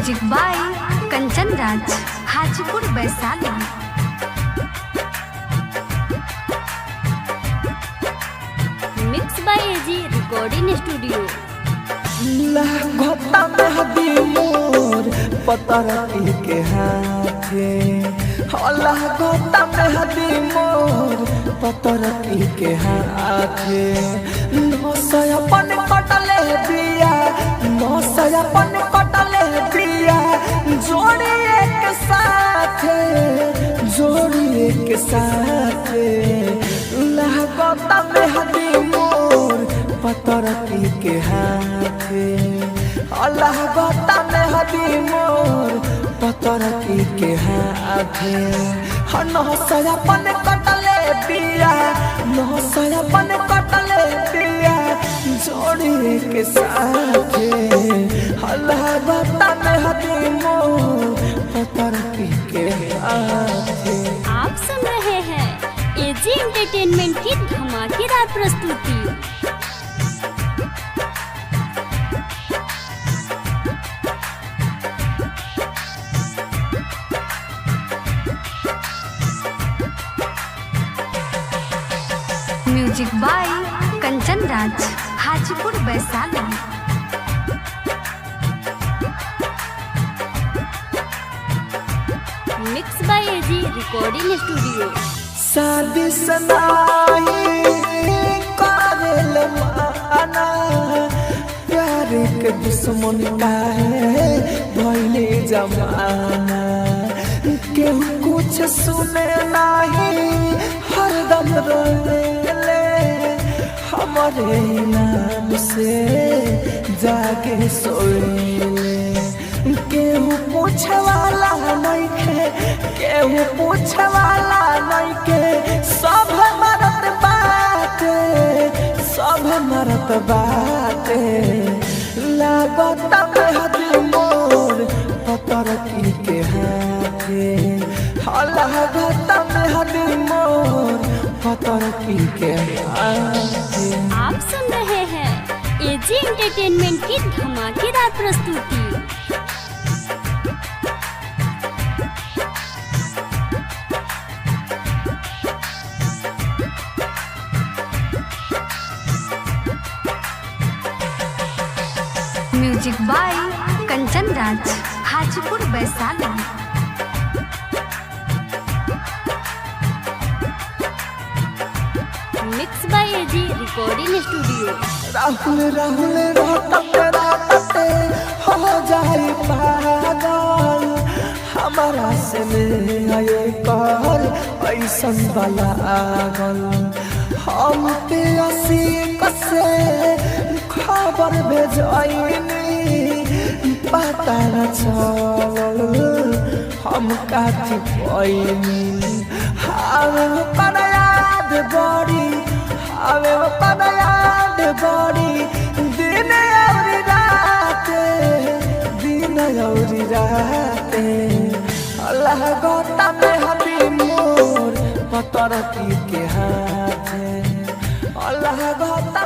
Music by Kanchan Raj, Hajipur Vaishali. Mix by AG recording studio. लागता मेहदी मोर पतरती के हाथे, लागता मेहदी मोर पतरती के हाथे। नौसय अपन कटले दिया, नौसय अपन कटले दिया, जोड़िए के साथे, जोड़िए के साथे। लागता मेहदी मोर पतरती के हाथे, लागता मेहदी मोर पतरती के हाथे। नौसय अपन कटले दिया, नौसय अपन कटले दिया, जोड़िए के साथे। लागता मेहदी मोर पतरती के हाथे। आप सुन रहे हैं एजी एंटरटेनमेंट की धमाकेदार प्रस्तुति। Music by Kanchan Raj, Hajipur Vaishali. Mix by AG recording studio. शादी सनाई कारेल माना, प्यार के दुश्मन काहे भइले जमाना। केहू कुछ सुने नाही, हरदम रोले हमारे नाम से जागे सोएले। केहू पूछे वाला नहीं के, केहू पूछे वाला नहीं के, सब मरत बाटे, सब मरत बाटे। लागता मेहदी मोर पतरती के हाथे, लागता मेहदी मोर पतरती के हाथे। आप सुन रहे हैं एजी एंटरटेनमेंट की धमाकेदार प्रस्तुति। Music by Kanchan Raj, Hajipur Vaishali. Mix by AG recording studio. Rahul Rahul रहते हो जाए पागल, हमारा से आए कर ऐसन वाला आगल। हम तेसी कसे खबर भेजनी, पता न चल हम काथी पैनी। हवे पर याद बड़ी, हवे पर याद बड़ी, दिन और राते, दिन और राते। लागता मेहदी मोर पतरती के हाथे, लागता